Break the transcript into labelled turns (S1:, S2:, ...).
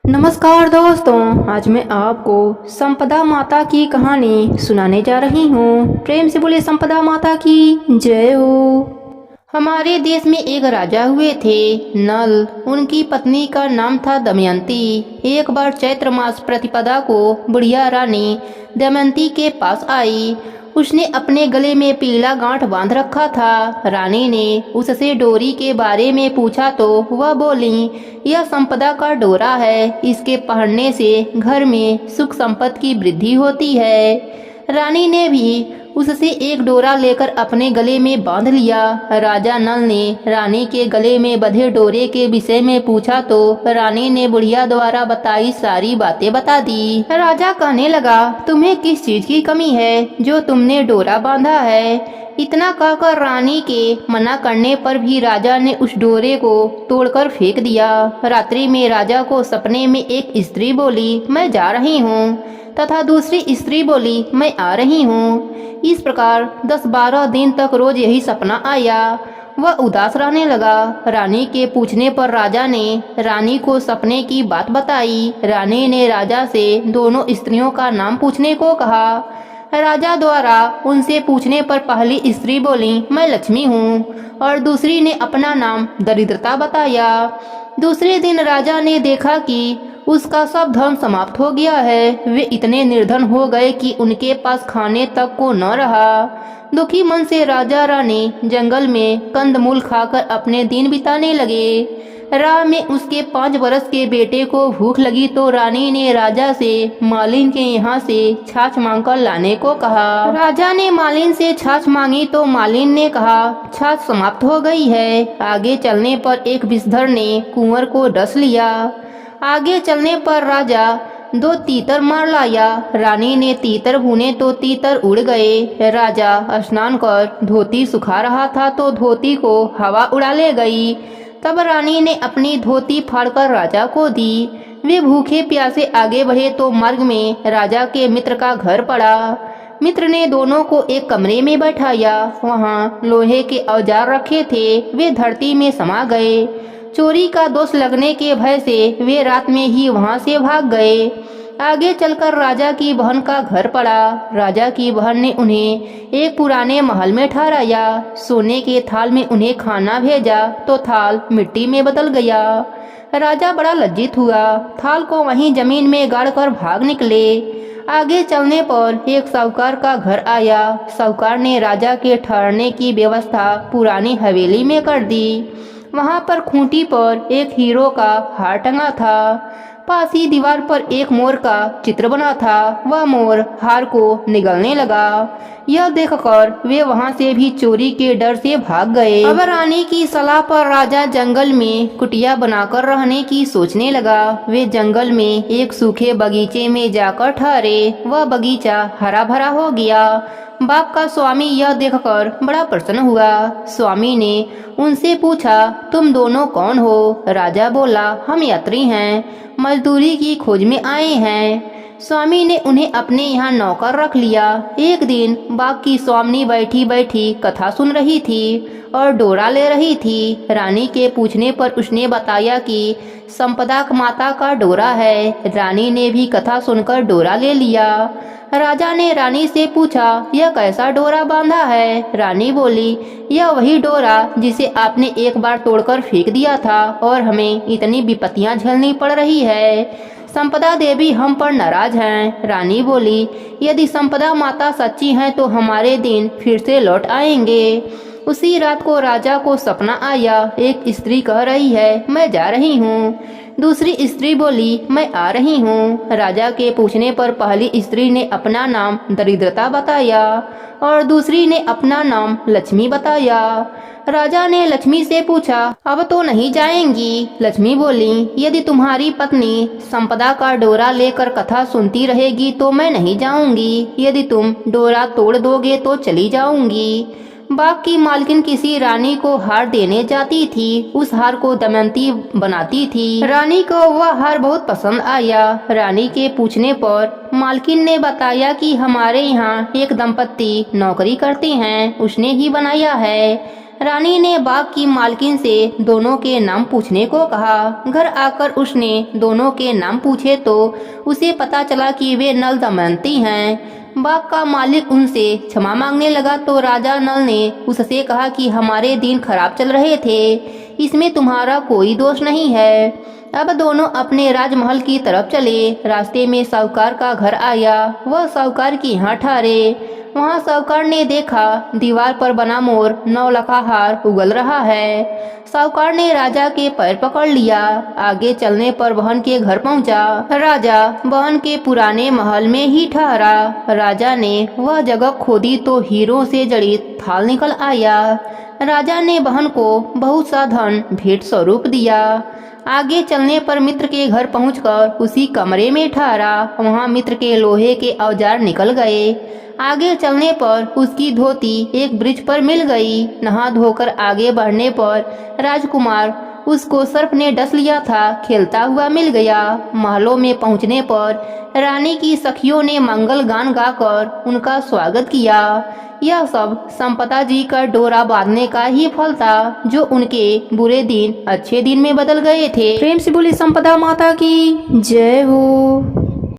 S1: नमस्कार दोस्तों, आज मैं आपको संपदा माता की कहानी सुनाने जा रही हूँ। प्रेम से बोले संपदा माता की जय हो। हमारे देश में एक राजा हुए थे नल। उनकी पत्नी का नाम था दमयंती। एक बार चैत्र मास प्रतिपदा को बुढ़िया रानी दमयंती के पास आई। उसने अपने गले में पीला गांठ बांध रखा था। रानी ने उससे डोरी के बारे में पूछा तो वह बोली, यह संपदा का डोरा है, इसके पहनने से घर में सुख संपत्ति की वृद्धि होती है। रानी ने भी उससे एक डोरा लेकर अपने गले में बांध लिया। राजा नल ने रानी के गले में बंधे डोरे के विषय में पूछा तो रानी ने बुढ़िया द्वारा बताई सारी बातें बता दी। राजा कहने लगा, तुम्हें किस चीज की कमी है जो तुमने डोरा बांधा है? इतना कहकर रानी के मना करने पर भी राजा ने उस डोरे को तोड़कर फेंक दिया। रात्रि में राजा को सपने में एक स्त्री बोली, मैं जा रही हूँ, तथा दूसरी स्त्री बोली, मैं आ रही हूँ। इस प्रकार 10-12 दिन तक रोज यही सपना आया। वह उदास रहने लगा। रानी के पूछने पर राजा ने रानी को सपने की बात बताई। रानी ने राजा से दोनों स्त्रियों का नाम पूछने को कहा। राजा द्वारा उनसे पूछने पर पहली स्त्री बोली, मैं लक्ष्मी हूँ, और दूसरी ने अपना नाम दरिद्रता बताया। दूसरे दिन राजा ने देखा कि उसका सब धन समाप्त हो गया है। वे इतने निर्धन हो गए कि उनके पास खाने तक को न रहा। दुखी मन से राजा रानी जंगल में कंदमूल खाकर अपने दिन बिताने लगे। राह में उसके 5 वर्ष के बेटे को भूख लगी तो रानी ने राजा से मालिन के यहाँ से छाछ मांगकर लाने को कहा। राजा ने मालिन से छाछ मांगी तो मालिन ने कहा, छाछ समाप्त हो गई है। आगे चलने पर एक विषधर ने कुंवर को डस लिया। आगे चलने पर राजा 2 तीतर मार लाया। रानी ने तीतर भुने तो तीतर उड़ गए। राजा स्नान कर धोती सुखा रहा था तो धोती को हवा उड़ा ले गई। तब रानी ने अपनी धोती फाड़कर राजा को दी। वे भूखे प्यासे आगे बढ़े तो मार्ग में राजा के मित्र का घर पड़ा। मित्र ने दोनों को एक कमरे में बैठाया। वहाँ लोहे के औजार रखे थे। वे धरती में समा गए। चोरी का दोष लगने के भय से वे रात में ही वहां से भाग गए। आगे चलकर राजा की बहन का घर पड़ा। राजा की बहन ने उन्हें एक पुराने महल में ठहराया। सोने के थाल में उन्हें खाना भेजा तो थाल मिट्टी में बदल गया। राजा बड़ा लज्जित हुआ। थाल को वहीं जमीन में गाड़कर भाग निकले। आगे चलने पर एक साहूकार का घर आया। साहूकार ने राजा के ठहरने की व्यवस्था पुरानी हवेली में कर दी। वहां पर खूंटी पर एक हीरो का हार टंगा था। पास ही दीवार पर एक मोर का चित्र बना था। वह मोर हार को निगलने लगा। यह देखकर वे वहां से भी चोरी के डर से भाग गए। अब रानी की सलाह पर राजा जंगल में कुटिया बनाकर रहने की सोचने लगा। वे जंगल में एक सूखे बगीचे में जाकर ठहरे। वह बगीचा हरा भरा हो गया। बाप का स्वामी यह देखकर बड़ा प्रसन्न हुआ। स्वामी ने उनसे पूछा, तुम दोनों कौन हो? राजा बोला, हम यात्री हैं, मजदूरी की खोज में आए हैं। स्वामी ने उन्हें अपने यहाँ नौकर रख लिया। एक दिन बाग की स्वामी बैठी बैठी कथा सुन रही थी और डोरा ले रही थी। रानी के पूछने पर उसने बताया कि संपदा माता का डोरा है। रानी ने भी कथा सुनकर डोरा ले लिया। राजा ने रानी से पूछा, यह कैसा डोरा बांधा है? रानी बोली, यह वही डोरा जिसे आपने एक बार तोड़कर फेंक दिया था और हमें इतनी विपत्तियां झेलनी पड़ रही है। संपदा देवी हम पर नाराज हैं। रानी बोली, यदि संपदा माता सच्ची हैं तो हमारे दिन फिर से लौट आएंगे। उसी रात को राजा को सपना आया। एक स्त्री कह रही है, मैं जा रही हूँ। दूसरी स्त्री बोली, मैं आ रही हूँ। राजा के पूछने पर पहली स्त्री ने अपना नाम दरिद्रता बताया और दूसरी ने अपना नाम लक्ष्मी बताया। राजा ने लक्ष्मी से पूछा, अब तो नहीं जाएंगी? लक्ष्मी बोली, यदि तुम्हारी पत्नी संपदा का डोरा लेकर कथा सुनती रहेगी तो मैं नहीं जाऊंगी। यदि तुम डोरा तोड़ दोगे तो चली जाऊंगी। बाग की मालकिन किसी रानी को हार देने जाती थी। उस हार को दमयंती बनाती थी। रानी को वह हार बहुत पसंद आया। रानी के पूछने पर मालकिन ने बताया कि हमारे यहाँ एक दंपत्ति नौकरी करते हैं, उसने ही बनाया है। रानी ने बाग की मालकिन से दोनों के नाम पूछने को कहा। घर आकर उसने दोनों के नाम पूछे तो उसे पता चला कि वे नल दमयंती हैं। बाग का मालिक उनसे क्षमा मांगने लगा तो राजा नल ने उससे कहा कि हमारे दिन खराब चल रहे थे, इसमें तुम्हारा कोई दोष नहीं है। अब दोनों अपने राजमहल की तरफ चले। रास्ते में साहूकार का घर आया। वह साहूकार के यहाँ ठहरे। वहाँ साहूकार ने देखा दीवार पर बना मोर नौलखा हार उगल रहा है। साहूकार ने राजा के पैर पकड़ लिया। आगे चलने पर बहन के घर पहुँचा। राजा बहन के पुराने महल में ही ठहरा। राजा ने वह जगह खोदी तो हीरों से जड़ित थाल निकल आया। राजा ने बहन को बहुत सा धन भेंट स्वरूप दिया। आगे चलने पर मित्र के घर पहुंचकर उसी कमरे में ठहरा। वहां मित्र के लोहे के औजार निकल गए। आगे चलने पर उसकी धोती एक वृक्ष पर मिल गई। नहा धोकर आगे बढ़ने पर राजकुमार उसको सर्प ने डस लिया था खेलता हुआ मिल गया। महलों में पहुंचने पर रानी की सखियों ने मंगल गान गाकर उनका स्वागत किया। यह सब संपदा जी का डोरा बांधने का ही फल था, जो उनके बुरे दिन अच्छे दिन में बदल गए थे। प्रेम से बोली संपदा माता की जय हो।